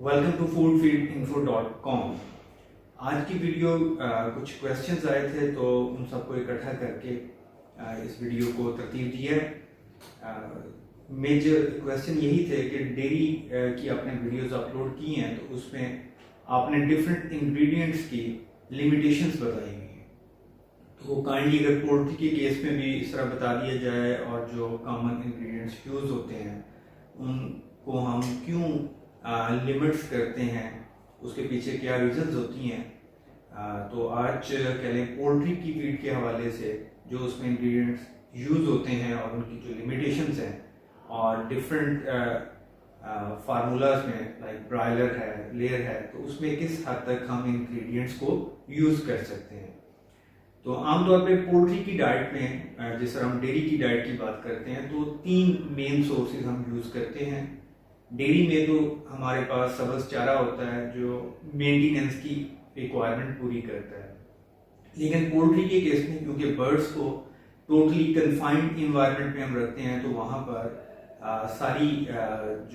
Welcome to foodfeedinfo.com। आज की video कुछ क्वेश्चंस आए थे तो उन सबको इकट्ठा करके इस वीडियो को तरतीब दी है। मेजर क्वेश्चन यही थे कि डेयरी की आपने वीडियोस अपलोड की हैं तो उसमें आपने डिफरेंट इंग्रेडिएंट्स की लिमिटेशंस बताई हुई हैं, तो काइंडली अगर पोल्ट्री के केस में भी इस तरह बता दिया जाए और जो कॉमन इंग्रेडिएंट्स यूज़ होते हैं उनको हम क्यों लिमिट्स करते हैं, उसके पीछे क्या रीजंस होती हैं। तो आज कह लें पोल्ट्री की फीड के हवाले से जो उसमें इंग्रेडिएंट्स यूज़ होते हैं और उनकी जो लिमिटेशंस हैं और डिफरेंट फार्मूलाज में लाइक ब्रायलर है, लेयर है, तो उसमें किस हद तक हम इंग्रेडिएंट्स को यूज़ कर सकते हैं। तो आमतौर पे पोल्ट्री की डाइट में जिस तरह हम डेयरी की डाइट की बात करते हैं तो 3 मेन सोर्सेज हम यूज़ करते हैं। डेयरी में तो हमारे पास सब्ज़ चारा होता है जो मेंटेनेंस की रिक्वायरमेंट पूरी करता है, लेकिन पोल्ट्री के केस में क्योंकि बर्ड्स को टोटली कन्फाइंड इन्वायरमेंट में हम रखते हैं तो वहाँ पर सारी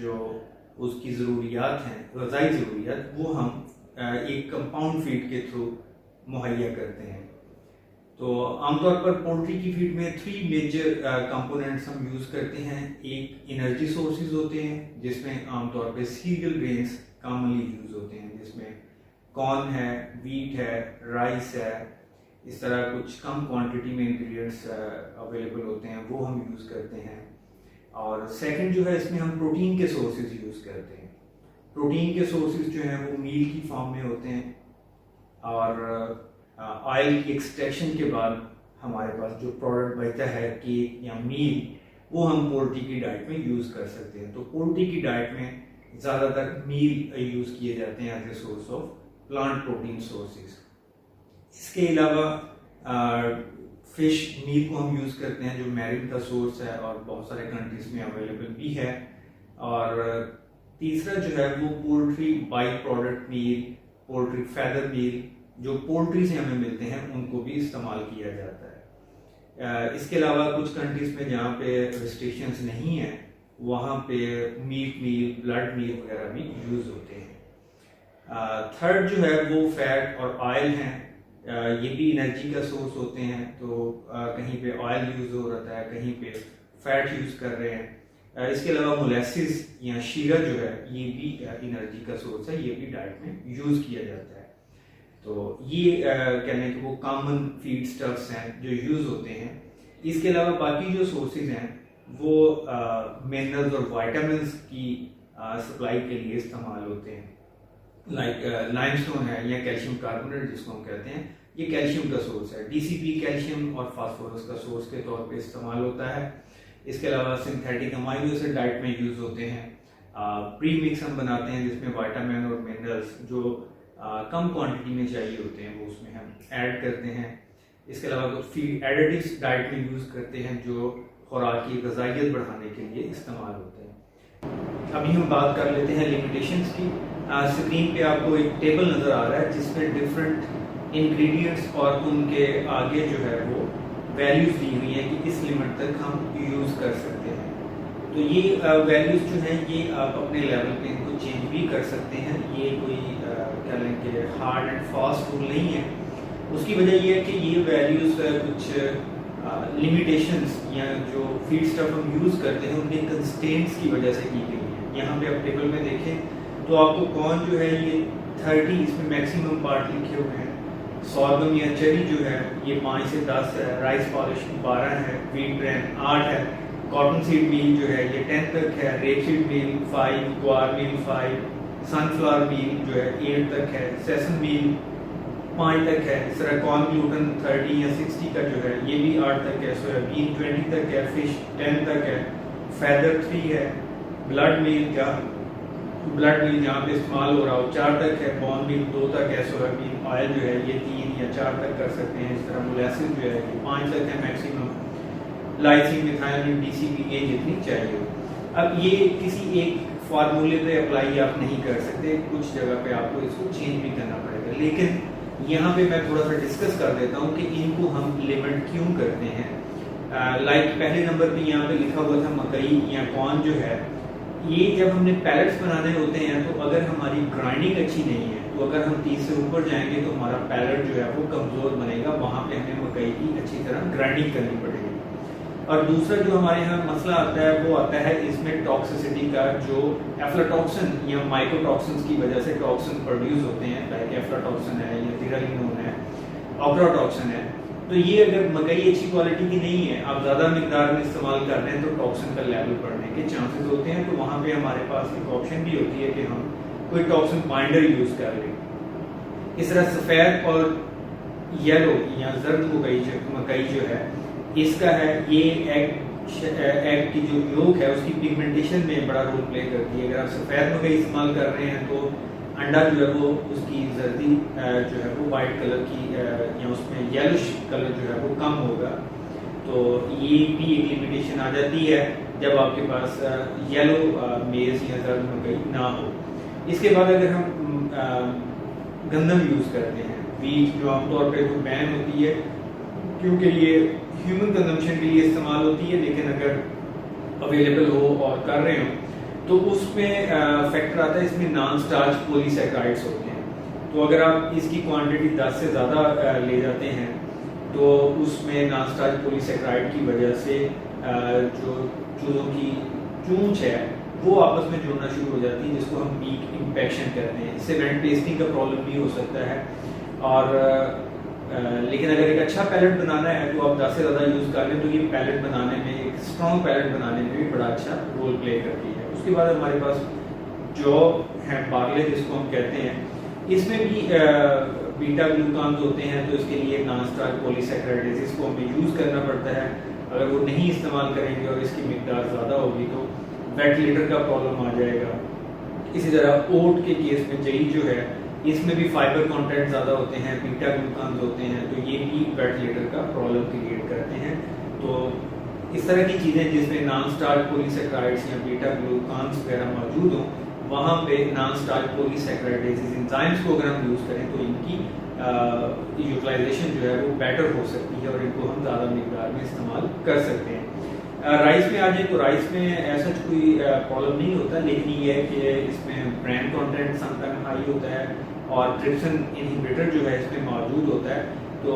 जो उसकी ज़रूरियात हैं, ग़िज़ाई ज़रूरियात, वो हम एक कंपाउंड फीड के थ्रू मुहैया करते हैं। तो आमतौर पर पोल्ट्री की फीड में 3 मेजर कंपोनेंट्स हम यूज़ करते हैं। एक एनर्जी सोर्सेज होते हैं जिसमें आमतौर पे सीरियल ग्रेन्स कॉमनली यूज़ होते हैं, जिसमें कॉर्न है, वीट है, राइस है, इस तरह कुछ कम क्वांटिटी में इंग्रेडिएंट्स अवेलेबल होते हैं, वो हम यूज़ करते हैं। और सेकंड जो है इसमें हम प्रोटीन के सोर्सेज यूज़ करते हैं। प्रोटीन के सोर्सेज जो हैं वो मील की फॉर्म में होते हैं और ऑयल की एक्सट्रैक्शन के बाद हमारे पास जो प्रोडक्ट बचता है केक या मील, वो हम पोल्ट्री की डाइट में यूज़ कर सकते हैं। तो पोल्ट्री की डाइट में ज़्यादातर मील यूज़ किए जाते हैं as a source of plant protein sources. इसके अलावा फिश मील को हम यूज़ करते हैं जो मैरिन का सोर्स है और बहुत सारे कंट्रीज में अवेलेबल भी है। और तीसरा जो है वो poultry by product meal, poultry feather meal जो पोल्ट्री से हमें मिलते हैं उनको भी इस्तेमाल किया जाता है। इसके अलावा कुछ कंट्रीज में जहाँ पे रिस्ट्रिक्शंस नहीं है वहाँ पे मीट मील, ब्लड मील वगैरह भी यूज़ होते हैं। थर्ड जो है वो फैट और ऑयल हैं, ये भी एनर्जी का सोर्स होते हैं। तो कहीं पे ऑयल यूज़ हो रहा है, कहीं पे फैट यूज़ कर रहे हैं। इसके अलावा मोलेसिस या शीरा जो है ये भी एनर्जी का सोर्स है, ये भी डाइट में यूज़ किया जाता है। तो ये कहने के वो कॉमन फीड स्टफ्स हैं जो यूज़ होते हैं। इसके अलावा बाकी जो सोर्सेज हैं वो मिनरल्स और विटामिन्स की सप्लाई के लिए इस्तेमाल होते हैं, लाइक लाइमस्टोन है या कैल्शियम कार्बोनेट जिसको हम कहते हैं, ये कैल्शियम का सोर्स है। DCP कैल्शियम और फास्फोरस का सोर्स के तौर पे इस्तेमाल होता है। इसके अलावा सिंथेटिक अमाइनो एसिड डाइट में यूज़ होते हैं। प्री मिक्स हम बनाते हैं जिसमें विटामिन और मिनरल्स जो कम क्वांटिटी में चाहिए होते हैं वो उसमें हम ऐड करते हैं। इसके अलावा कुछ फीड एडिटिव्स डाइट में यूज़ करते हैं जो खुराक की ग़िज़ाइयत बढ़ाने के लिए इस्तेमाल होते हैं। अभी हम बात कर लेते हैं लिमिटेशंस की। स्क्रीन पे आपको एक टेबल नज़र आ रहा है जिसमें डिफरेंट इंग्रेडिएंट्स और उनके आगे जो है वो वैल्यूज़ दी हुई हैं कि इस लिमिट तक हम यूज़ कर सकते हैं। तो ये वैल्यूज़ जो हैं ये आप अपने लेवल पे इनको चेंज भी कर सकते हैं। ये कोई कह लें कि हार्ड एंड फास्ट रूल नहीं है। उसकी वजह ये है कि ये वैल्यूज़ कुछ लिमिटेशंस या जो फीड स्टफ हम यूज़ करते हैं उनके कंस्ट्रेंट्स की वजह से की गई है। यहाँ पे आप टेबल में देखें तो आपको कॉर्न जो है ये 30, इसमें मैक्सिमम पार्ट लिखे हुए हैं। सॉर्गम या चेरी जो है ये 5 से 10 है, राइस पॉलिश 12 है, व्हीट ब्रेन 8 है, कॉटन सीड मील जो है ये 10 तक है, रेप सीड मील 5, ग्वार मील 5, सनफ्लावर मील जो है 8 तक है, सेसम मील 5 तक है। इस तरह कॉर्न ग्लूटन 30 या 60 का जो है ये भी 8 तक है, सोयाबीन 20 तक है, फिश 10 तक है, फैदर 3 है, ब्लड मील जहाँ पे इस्तेमाल हो रहा हो 4 तक है, बॉर्न मील 2 तक है, सोयाबीन ऑयल जो है ये 3 या 4 तक कर सकते हैं। इस तरह मोलेसिस जो है ये 5 तक है मैक्सिमम, लाइसिन, मिथाइलिन, DCP ये जितनी चाहिए। अब ये किसी एक फार्मूले पे अप्लाई आप नहीं कर सकते, कुछ जगह पे आपको इसको चेंज भी करना पड़ेगा। लेकिन यहाँ पे मैं थोड़ा सा डिस्कस कर देता हूँ कि इनको हम लिमिट क्यों करते हैं। लाइक पहले नंबर पे यहाँ पे लिखा हुआ था मकई या कॉर्न जो है, ये जब हमने पैलेट्स बनाने होते हैं तो अगर हमारी हमारी ग्राइंडिंग अच्छी नहीं है, तो अगर हम 30 से ऊपर जाएंगे तो हमारा पैलेट जो है वो कमज़ोर बनेगा, वहाँ पे हमें मकई की अच्छी तरह ग्राइंडिंग करनी पड़ेगी। और दूसरा जो हमारे यहाँ मसला आता है वो आता है इसमें टॉक्सिसिटी का, जो एफ्लाटॉक्सिन या माइकोटॉक्सिन्स की वजह से टॉक्सिन प्रोड्यूस होते हैं, लाइक एफ्लाटॉक्सिन है या ज़ीरालिनोन है, ऑक्राटॉक्सिन है। तो ये अगर मकई अच्छी क्वालिटी की नहीं है, आप ज़्यादा मिकदार में इस्तेमाल कर रहे हैं तो टॉक्सिन का लेवल बढ़ने के चांसेस होते हैं। तो वहाँ पे हमारे पास एक ऑप्शन भी होती है कि हम कोई टॉक्सिन बाइंडर यूज़ कर लें। इस तरह सफ़ेद और येलो या जर्द मकई जो है इसका है, ये एग की जो योक है उसकी पिगमेंटेशन में बड़ा रोल प्ले करती है। अगर आप सफ़ेद मकई इस्तेमाल कर रहे हैं तो अंडा जो है वो उसकी जर्दी जो है वो वाइट कलर की या उसमें येलोश कलर जो है वो कम होगा। तो ये भी एक लिमिटेशन आ जाती है जब आपके पास येलो मेज़ या जर्द मकई ना हो। इसके बाद अगर हम गंदम यूज़ करते हैं, वीट जो आमतौर पर तो बैन होती है क्योंकि ये ह्यूमन कंजम्पशन के लिए इस्तेमाल होती है, लेकिन अगर अवेलेबल हो और कर रहे हो तो उसमें फैक्टर आता है इसमें नॉन स्टार्च पॉलीसैकेराइड्स होते हैं। तो अगर आप इसकी क्वांटिटी 10 से ज़्यादा ले जाते हैं तो उसमें नॉन स्टार्च पॉलीसैकेराइड की वजह से जो चूज़ों की चूंच है वो आपस में जुड़ना शुरू हो जाती है, जिसको हम बीक इम्पेक्शन कहते हैं। इससे वेंट टेस्टिंग का प्रॉब्लम भी हो सकता है। और लेकिन अगर एक अच्छा पैलेट बनाना है तो आप 10 से ज़्यादा यूज़ कर लें तो ये पैलेट बनाने में, एक स्ट्रॉन्ग पैलेट बनाने में भी बड़ा अच्छा रोल प्ले करती है। उसके बाद हमारे पास जौ है, बार्ले जिसको हम कहते हैं, इसमें भी बीटा ग्लूकान्स होते हैं। तो इसके लिए नॉन स्टार्च पॉलीसैकेराइड इसको हमें यूज़ करना पड़ता है। अगर वो नहीं इस्तेमाल करेंगे और इसकी मिकदार ज़्यादा होगी तो वेंटिलेटर का प्रॉब्लम आ जाएगा। इसी तरह ओट के केस में जई जो है इसमें भी फाइबर कंटेंट ज़्यादा होते हैं, बीटा ग्लूकान्स होते हैं, तो ये भी वेंटिलेटर का प्रॉब्लम क्रिएट करते हैं। तो इस तरह की चीज़ें जिसमें नॉन स्टार्च पॉलीसैकेराइड्स या बीटा ग्लूकान्स वगैरह मौजूद हों, वहाँ पे नॉन स्टार्च पॉलीसैकेराइडेज एंजाइम्स को अगर हम यूज़ करें तो इनकी यूटिलाइजेशन जो है वो बेटर हो सकती है और इनको हम ज़्यादा मिकदार में इस्तेमाल कर सकते हैं। राइस में आ जाए तो राइस में ऐसा कोई प्रॉब्लम नहीं होता, लेकिन ये है कि इसमें ब्रांड कंटेंट समटाइम हाई होता है और ट्रिप्सिन इनहिबिटर जो है इसमें मौजूद होता है। तो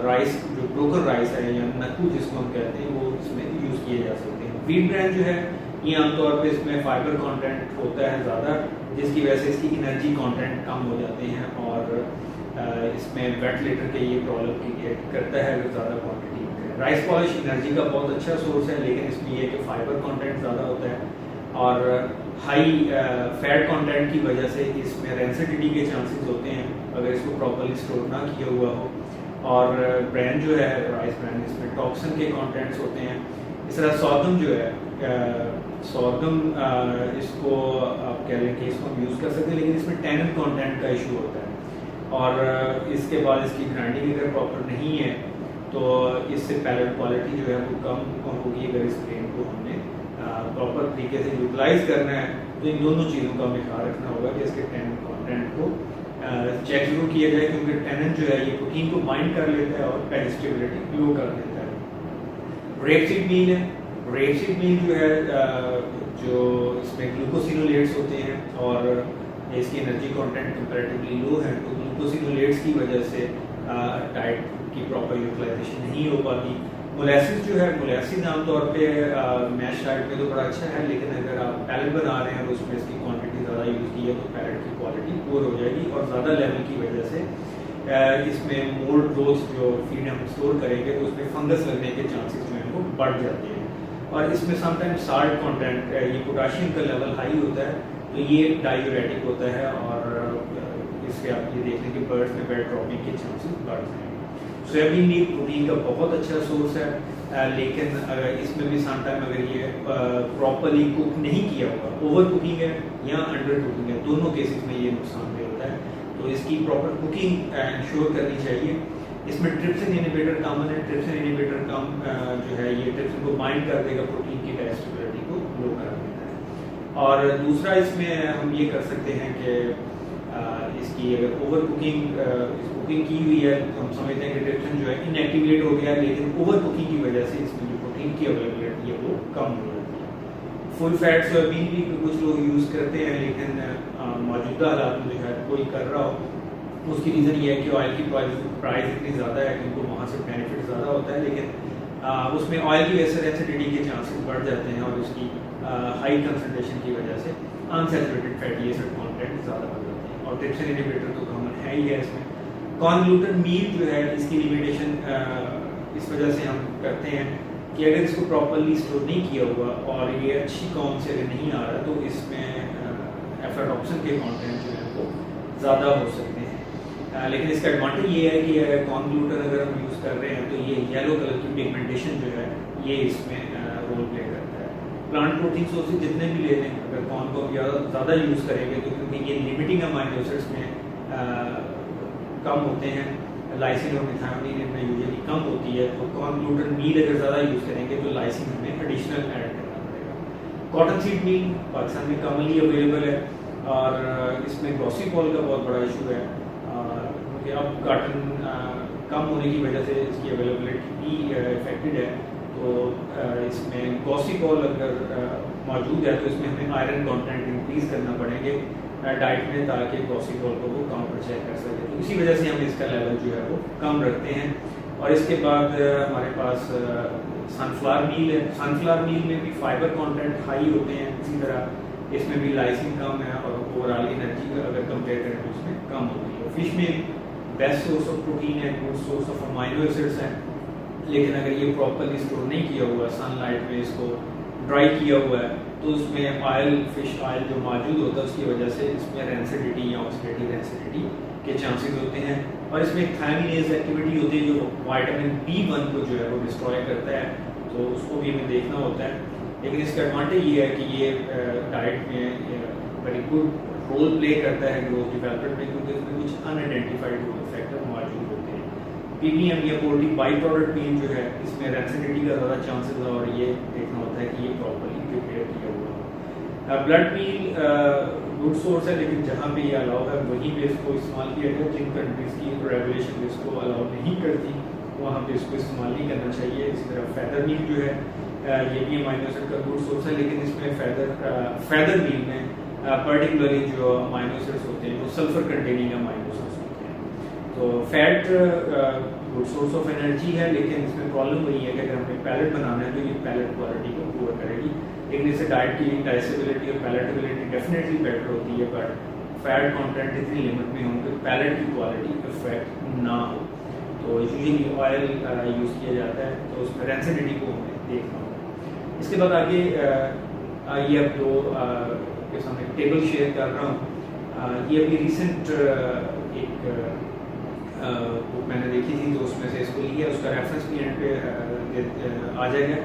राइस जो ब्रोकन राइस है या नक्कू जिसको हम कहते हैं वो इसमें यूज़ किए जा सकते हैं। व्हीट ब्रांड जो है ये आमतौर पे इसमें फाइबर कंटेंट होता है ज़्यादा, जिसकी वजह से इसकी एनर्जी कंटेंट कम हो जाते हैं और इसमें वेंटिलेटर के ये प्रॉब्लम क्रिएट करता है अगर ज़्यादा क्वान्टिटी। राइस पॉलिश एनर्जी का बहुत अच्छा सोर्स है, लेकिन इसमें यह कि फाइबर कंटेंट ज़्यादा होता है और हाई फैट कंटेंट की वजह से इसमें रेंसिडिटी के चांसेस होते हैं अगर इसको प्रॉपर्ली स्टोर ना किया हुआ हो। और ब्रांड जो है राइस ब्रांड, इसमें टॉक्सिन के कंटेंट्स होते हैं। इस तरह सॉर्गम जो है, सॉर्गम इसको आप कह लें कि इसको हम यूज़ कर सकते हैं, लेकिन इसमें टैनिन कंटेंट का इशू होता है और इसके बाद इसकी ग्राइंडिंग अगर प्रॉपर नहीं है तो इससे पैलेट क्वालिटी जो है वो कम होगी। अगर इस ग्रेन को हमने प्रॉपर तरीके से यूटिलाइज करना है तो इन दोनों चीज़ों का हमें ख्याल रखना होगा कि इसके टैनिन कंटेंट को चेक जरूर किया जाए, क्योंकि टैनिन जो है ये प्रोटीन को बाइंड कर लेता है और पेरिस्टेबिलिटी लो कर देता है। रेपसीड मील है, रेपसीड मील जो है जो इसमें ग्लूकोसिनोलेट्स होते हैं और इसकी एनर्जी कंटेंट कंपैरेटिवली लो है, तो ग्लूकोसिनोलेट्स की वजह से डाइट की प्रॉपर यूटिलाइजेशन नहीं हो पाती। मोलेसिस जो है, मोलेसिस आमतौर पे मैश डाइट में तो बड़ा अच्छा है, लेकिन अगर आप पैलेट बना रहे हैं और उसमें इसकी क्वांटिटी ज़्यादा यूज़ की है तो पैलेट की क्वालिटी पुअर हो जाएगी और ज़्यादा लेवल की वजह से इसमें मोल्ड ग्रोथ जो फीड हम स्टोर करेंगे तो उसमें फंगस लगने के चांसेस जो हैं वो बढ़ जाते हैं। और इसमें समटाइम्स साल्ट कंटेंट, ये पोटाशियम का लेवल हाई होता है तो ये डायूरेटिक होता है और इससे आप ये देख लें कि बर्ड्स में बेड ड्रॉपिंग के चांसेस बढ़ जाएंगे। सोयाबीन मील प्रोटीन का बहुत अच्छा सोर्स है, लेकिन इसमें भी समटाइम अगर ये प्रॉपरली कुक नहीं किया हुआ, ओवर कुकिंग है या अंडर कुकिंग है, दोनों केसेस में ये नुकसानदेह होता है। तो इसकी प्रॉपर कुकिंग इंश्योर करनी चाहिए। इसमें ट्रिप्सिन इनहिबिटर कॉमन है, ट्रिप्सिन इनहिबिटर कम जो है ये ट्रिप्सिन को बाइंड कर देगा, प्रोटीन की डाइजेस्टिबिलिटी को लो कर देता है। और दूसरा इसमें हम ये कर सकते हैं कि इसकी अगर ओवर कुकिंग की हुई है तो हम समझते हैं कि ट्रिप्सिन जो है इनएक्टिवेट हो गया, लेकिन ओवर कुकिंग की वजह से इसमें जो प्रोटीन की अवेलेबिलिटी है वो कम हो जाती है। فل فیٹ سویابین بھی کچھ لوگ یوز کرتے ہیں، لیکن موجودہ حالات میں جو ہے کوئی کر رہا ہو، اس کی ریزن یہ ہے کہ آئل کی پرائز اتنی زیادہ ہے کہ ان کو وہاں سے بینیفٹ زیادہ ہوتا ہے، لیکن اس میں آئل کی وجہ سے ایسیڈیٹی کے چانسز بڑھ جاتے ہیں، اور اس کی ہائی کنسنٹریشن کی وجہ سے انسیچوریٹڈ فیٹی ایسڈ کانٹینٹ زیادہ بڑھ جاتے ہیں، اور ٹرپسن انہیبیٹر تو کامن ہے ہی ہے اس میں۔ کارن گلوٹن میل جو ہے اس کی لمیٹیشن اس وجہ سے ہم کرتے ہیں کہ اگر اس کو پراپرلی اسٹور نہیں کیا ہوا اور یہ اچھی قوم سے اگر نہیں آ رہا تو اس میں ایفلاٹاکسن کے کانٹینٹ جو ہیں وہ زیادہ ہو سکتے ہیں، لیکن اس کا ایڈوانٹیج یہ ہے کہ کارن گلوٹن اگر ہم یوز کر رہے ہیں تو یہ یلو کلر کی پگمنٹیشن جو ہے یہ اس میں رول پلے کرتا ہے۔ پلانٹ پروٹین سورسز جتنے بھی لے لیں، اگر کارن کو زیادہ یوز کریں گے تو کیونکہ یہ لمیٹنگ امائنو ایسڈز میں کم ہوتے ہیں، لائسین اور میتھیونین میں یوزلی کم ہوتی ہے، تو کارن گلوٹن میل اگر زیادہ یوز کریں گے تو لائسین ہمیں ایڈیشنل ایڈ کرنا پڑے گا۔ کاٹن سیڈ میل پاکستان میں کامنلی اویلیبل ہے، اور اس میں گوسیپول کا بہت بڑا ایشو ہے، کیونکہ اب کاٹن کم ہونے کی وجہ سے اس کی اویلیبلٹی بھی افیکٹڈ ہے، تو اس میں گوسیپول اگر موجود ہے تو اس میں ہمیں آئرن کانٹینٹ انکریز کرنا پڑیں گے ڈائٹ میں، تاکہ گوسیپول کو وہ کاؤنٹر چیک کر سکے، تو اسی وجہ سے ہم اس کا لیول جو ہے وہ کم رکھتے ہیں۔ اور اس کے بعد ہمارے پاس سن فلاور میل ہے، سن فلاور میل میں بھی فائبر کانٹینٹ ہائی ہوتے ہیں، اسی طرح اس میں بھی لائسین کم ہے، اور اوور آل انرجی اگر کمپیئر کریں تو اس میں کم ہوتی ہے۔ فش میں بیسٹ سورس آف پروٹین ہے، good source of amino acids ہیں، لیکن اگر یہ پراپرلی اسٹور نہیں کیا ہوا، سن لائٹ میں اس کو ڈرائی کیا ہوا ہے، تو اس میں آئل، فش آئل جو موجود ہوتا ہے اس کی وجہ سے اس میں رینسیڈیٹی یا آکسیڈیٹیو رینسیڈیٹی کے چانسز ہوتے ہیں، اور اس میں تھائمینیز ایکٹیویٹی ہوتی ہے جو وائٹامن B1 کو جو ہے وہ ڈسٹروائے کرتا ہے، تو اس کو بھی ہمیں دیکھنا ہوتا ہے۔ لیکن اس کا ایڈوانٹیج یہ ہے کہ یہ ڈائٹ میں ویری گڈ رول پلے کرتا ہے گروتھ ڈیولپمنٹ میں، کیونکہ اس میں کچھ انآئیڈینٹیفائڈ گروتھ فیکٹر موجود ہوتے ہیں۔ PBM یا پولٹری بائی پروڈکٹ مین جو ہے اس میں رینسیڈیٹی کا زیادہ چانسز ہے، اور یہ دیکھنا ہوتا ہے کہ یہ پراپرلی پریپیئر کیا ہوا ہے۔ بلڈ میل گڈ سورس ہے، لیکن جہاں پہ یہ الاؤ ہے وہیں پہ اس کو استعمال کیا جائے، جن کنٹریز کی ریگولیشن اس کو الاؤ نہیں کرتی وہاں پہ اس کو استعمال نہیں کرنا چاہیے۔ اسی طرح فیدر میل جو ہے یہ بھی امائنو ایسڈ کا گڈ سورس ہے، لیکن اس میں فیدر میل میں پرٹیکولرلی جو امائنو ایسڈس ہوتے ہیں وہ سلفر کنٹیننگ امائنو ایسڈس ہوتے ہیں، تو fat good source of energy ہے، لیکن اس میں پرابلم وہی ہے کہ اگر ہمیں پیلٹ بنانا ہے تو یہ پیلٹ کوالٹی کو پور کرے گی، لیکن اس سے ڈائٹ کی ڈائجسٹیبلٹی اور پیلیٹیبلٹی ڈیفینیٹلی بیٹر ہوتی ہے، بٹ فیٹ کانٹینٹ اتنی لمٹ میں ہوں کہ پیلٹ کی کوالٹی افیکٹ نہ ہو، تو یوزلی آئل یوز کیا جاتا ہے، تو اس میں رینسیڈیٹی کو ہمیں دیکھنا ہوگا۔ اس کے بعد آگے یہ اب دو کے سامنے ٹیبل شیئر کر رہا ہوں، یہ ابھی ریسنٹ ایک بک میں نے دیکھی تھی، تو اس میں سے اس کو لیا، اس کا ریفرنس بھی اینڈ پہ آ جائے گا،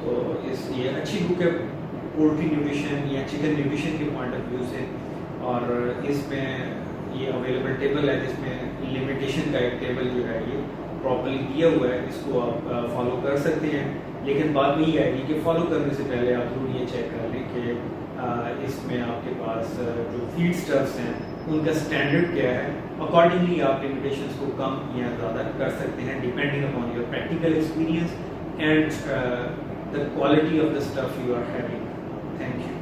تو یہ اچھی بک ہے پولٹری نیوٹریشن یا چکن نیوٹریشن کے پوائنٹ آف ویو سے، اور اس میں یہ اویلیبل ٹیبل ہے جس میں لمیٹیشن کا ایک ٹیبل جو ہے یہ پراپرلی دیا ہوا ہے، اس کو آپ فالو کر سکتے ہیں، لیکن بات وہی آئے گی کہ فالو کرنے سے پہلے آپ ضرور یہ چیک کر لیں کہ اس میں آپ کے پاس جو فیڈ سٹفس ہیں ان کا اسٹینڈرڈ کیا ہے، اکارڈنگلی آپ لمیٹیشنس کو کم یا زیادہ کر سکتے ہیں depending upon your practical experience and the quality of the stuff you are having. Thank you.